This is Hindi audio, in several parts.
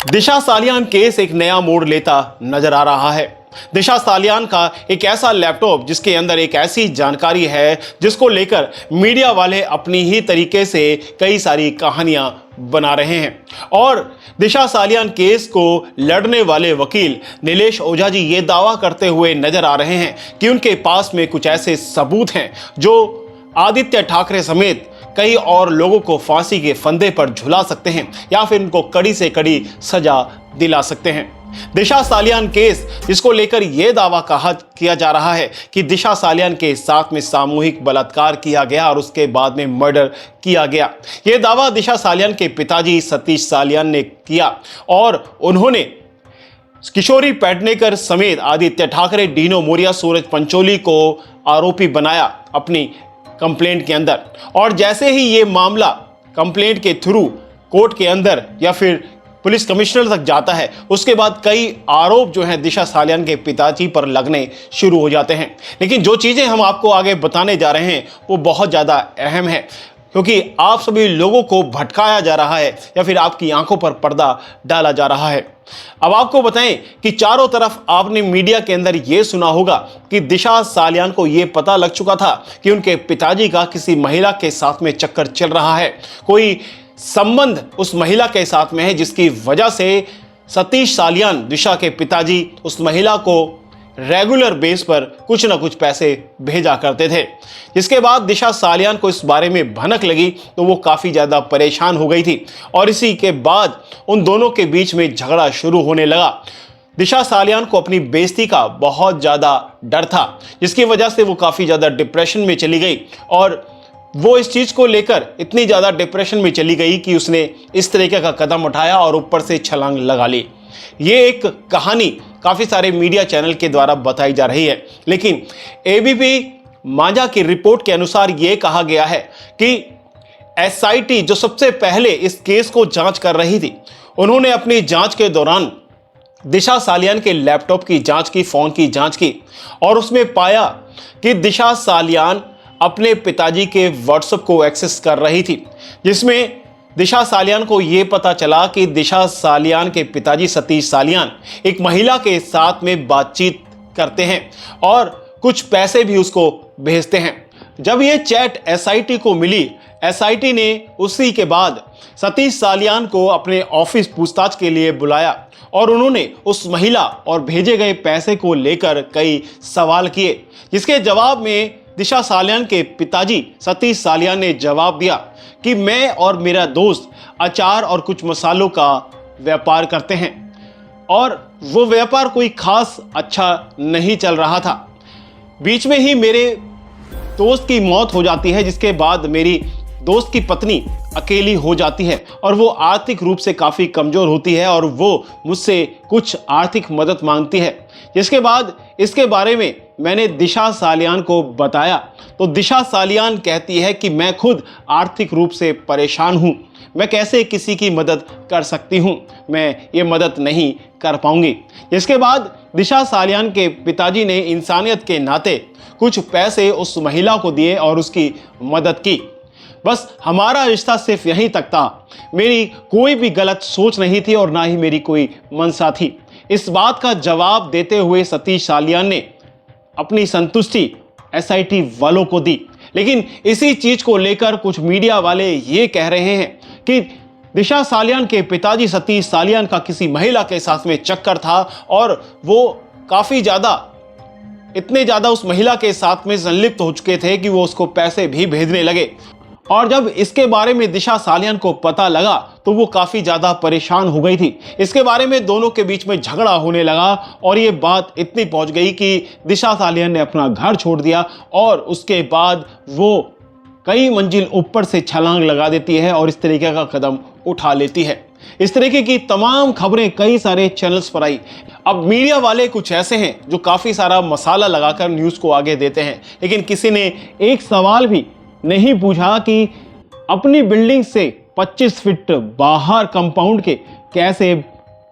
दिशा सालियान केस एक नया मोड़ लेता नजर आ रहा है। दिशा सालियान का एक ऐसा लैपटॉप जिसके अंदर एक ऐसी जानकारी है जिसको लेकर मीडिया वाले अपनी ही तरीके से कई सारी कहानियां बना रहे हैं। और दिशा सालियान केस को लड़ने वाले वकील नीलेश ओझा जी ये दावा करते हुए नजर आ रहे हैं कि उनके पास में कुछ ऐसे सबूत हैं जो आदित्य ठाकरे समेत कई और लोगों को फांसी के फंदे पर झुला सकते हैं या फिर उनको कड़ी से कड़ी सजा दिला सकते हैं। दिशा सालियान केस जिसको लेकर यह दावा किया जा रहा है कि दिशा सालियान के साथ में सामूहिक बलात्कार किया गया और उसके बाद में मर्डर किया गया। यह दावा दिशा सालियान के पिताजी सतीश सालियान ने किया और उन्होंने किशोरी पेडनेकर समेत आदित्य ठाकरे, डीनो मोरिया, सूरज पंचोली को आरोपी बनाया अपनी कंप्लेंट के अंदर। और जैसे ही ये मामला कंप्लेंट के थ्रू कोर्ट के अंदर या फिर पुलिस कमिश्नर तक जाता है, उसके बाद कई आरोप जो हैं दिशा सालियान के पिताजी पर लगने शुरू हो जाते हैं। लेकिन जो चीज़ें हम आपको आगे बताने जा रहे हैं वो बहुत ज़्यादा अहम है, क्योंकि आप सभी लोगों को भटकाया जा रहा है या फिर आपकी आंखों पर पर्दा डाला जा रहा है। अब आपको बताएं कि चारों तरफ आपने मीडिया के अंदर यह सुना होगा कि दिशा सालियान को यह पता लग चुका था कि उनके पिताजी का किसी महिला के साथ में चक्कर चल रहा है, कोई संबंध उस महिला के साथ में है जिसकी वजह से सतीश सालियान, दिशा के पिताजी, उस महिला को रेगुलर बेस पर कुछ ना कुछ पैसे भेजा करते थे। जिसके बाद दिशा सालियान को इस बारे में भनक लगी तो वो काफ़ी ज़्यादा परेशान हो गई थी और इसी के बाद उन दोनों के बीच में झगड़ा शुरू होने लगा। दिशा सालियान को अपनी बेइज्जती का बहुत ज़्यादा डर था, जिसकी वजह से वो काफ़ी ज़्यादा डिप्रेशन में चली गई और वो इस चीज़ को लेकर इतनी ज़्यादा डिप्रेशन में चली गई कि उसने इस तरीके का कदम उठाया और ऊपर से छलांग लगा ली। ये एक कहानी काफ़ी सारे मीडिया चैनल के द्वारा बताई जा रही है, लेकिन एबीपी मांझा की रिपोर्ट के अनुसार ये कहा गया है कि एसआईटी जो सबसे पहले इस केस को जांच कर रही थी, उन्होंने अपनी जांच के दौरान दिशा सालियान के लैपटॉप की जांच की, फ़ोन की जांच की और उसमें पाया कि दिशा सालियान अपने पिताजी के व्हाट्सएप को एक्सेस कर रही थी, जिसमें दिशा सालियान को यह पता चला कि दिशा सालियान के पिताजी सतीश सालियान एक महिला के साथ में बातचीत करते हैं और कुछ पैसे भी उसको भेजते हैं। जब ये चैट एसआईटी को मिली, एसआईटी ने उसी के बाद सतीश सालियान को अपने ऑफिस पूछताछ के लिए बुलाया और उन्होंने उस महिला और भेजे गए पैसे को लेकर कई सवाल किए, जिसके जवाब में दिशा सालियान के पिताजी सतीश सालियान ने जवाब दिया कि मैं और मेरा दोस्त अचार और कुछ मसालों का व्यापार करते हैं और वो व्यापार कोई खास अच्छा नहीं चल रहा था। बीच में ही मेरे दोस्त की मौत हो जाती है, जिसके बाद मेरी दोस्त की पत्नी अकेली हो जाती है और वो आर्थिक रूप से काफ़ी कमज़ोर होती है और वो मुझसे कुछ आर्थिक मदद मांगती है। जिसके बाद इसके बारे में मैंने दिशा सालियान को बताया तो दिशा सालियान कहती है कि मैं खुद आर्थिक रूप से परेशान हूँ, मैं कैसे किसी की मदद कर सकती हूँ, मैं ये मदद नहीं कर पाऊँगी। इसके बाद दिशा सालियान के पिताजी ने इंसानियत के नाते कुछ पैसे उस महिला को दिए और उसकी मदद की। बस हमारा रिश्ता सिर्फ यहीं तक था, मेरी कोई भी गलत सोच नहीं थी और ना ही मेरी कोई मंशा थी। इस बात का जवाब देते हुए सतीश सालियान ने अपनी संतुष्टि एसआईटी वालों को दी। लेकिन इसी चीज़ को लेकर कुछ मीडिया वाले ये कह रहे हैं कि दिशा सालियान के पिताजी सतीश सालियान का किसी महिला के साथ में चक्कर था और वो काफ़ी ज़्यादा, इतने ज़्यादा उस महिला के साथ में संलिप्त हो चुके थे कि वो उसको पैसे भी भेजने लगे। और जब इसके बारे में दिशा सालियान को पता लगा तो वो काफ़ी ज़्यादा परेशान हो गई थी। इसके बारे में दोनों के बीच में झगड़ा होने लगा और ये बात इतनी पहुंच गई कि दिशा सालियान ने अपना घर छोड़ दिया और उसके बाद वो कई मंजिल ऊपर से छलांग लगा देती है और इस तरीके का कदम उठा लेती है। इस तरीके की तमाम खबरें कई सारे चैनल्स पर आई। अब मीडिया वाले कुछ ऐसे हैं जो काफ़ी सारा मसाला लगाकर न्यूज़ को आगे देते हैं, लेकिन किसी ने एक सवाल भी नहीं पूछा कि अपनी बिल्डिंग से 25 फीट बाहर कंपाउंड के कैसे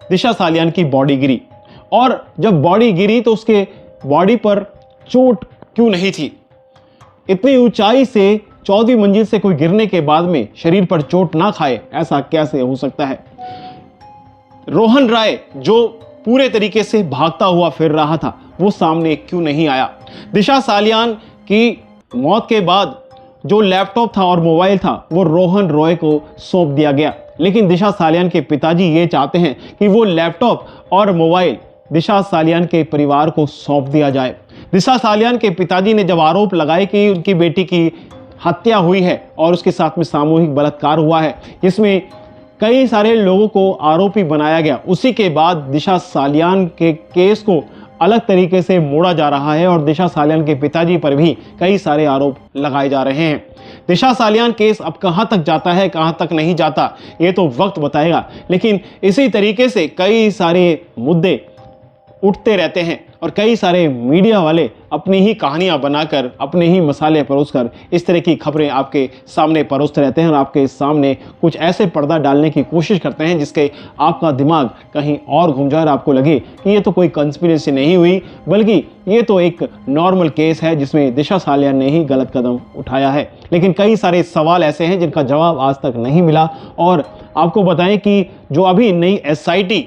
दिशा सालियान की बॉडी गिरी और जब बॉडी गिरी तो उसके बॉडी पर चोट क्यों नहीं थी। इतनी ऊंचाई से 14वीं मंजिल से कोई गिरने के बाद में शरीर पर चोट ना खाए, ऐसा कैसे हो सकता है। रोहन राय जो पूरे तरीके से भागता हुआ फिर रहा था वो सामने क्यों नहीं आया? दिशा सालियान की मौत के बाद जो लैपटॉप था और मोबाइल था वो रोहन रॉय को सौंप दिया गया, लेकिन दिशा सालियान के पिताजी ये चाहते हैं कि वो लैपटॉप और मोबाइल दिशा सालियान के परिवार को सौंप दिया जाए। दिशा सालियान के पिताजी ने जब आरोप लगाए कि उनकी बेटी की हत्या हुई है और उसके साथ में सामूहिक बलात्कार हुआ है, जिसमें कई सारे लोगों को आरोपी बनाया गया, उसी के बाद दिशा सालियान के केस को अलग तरीके से मोड़ा जा रहा है और दिशा सालियान के पिताजी पर भी कई सारे आरोप लगाए जा रहे हैं। दिशा सालियान केस अब कहां तक जाता है, कहां तक नहीं जाता, ये तो वक्त बताएगा, लेकिन इसी तरीके से कई सारे मुद्दे उठते रहते हैं और कई सारे मीडिया वाले अपनी ही कहानियां बनाकर, अपने ही मसाले परोसकर इस तरह की खबरें आपके सामने परोसते रहते हैं और आपके सामने कुछ ऐसे पर्दा डालने की कोशिश करते हैं जिसके आपका दिमाग कहीं और घूम जाए और आपको लगे कि ये तो कोई कंस्पिरेसी नहीं हुई, बल्कि ये तो एक नॉर्मल केस है जिसमें दिशा सालियान ने ही गलत कदम उठाया है। लेकिन कई सारे सवाल ऐसे हैं जिनका जवाब आज तक नहीं मिला और आपको बताएं कि जो अभी नई SIT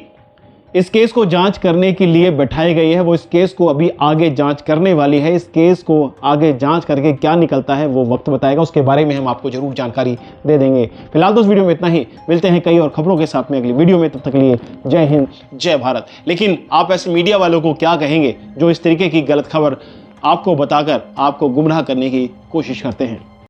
इस केस को जांच करने के लिए बैठाई गई है, वो इस केस को अभी आगे जांच करने वाली है। इस केस को आगे जांच करके क्या निकलता है वो वक्त बताएगा, उसके बारे में हम आपको जरूर जानकारी दे देंगे। फिलहाल तो इस वीडियो में इतना ही, मिलते हैं कई और खबरों के साथ में अगली वीडियो में, तब तक के लिए जय हिंद जय भारत। लेकिन आप ऐसे मीडिया वालों को क्या कहेंगे जो इस तरीके की गलत खबर आपको बताकर आपको गुमराह करने की कोशिश करते हैं?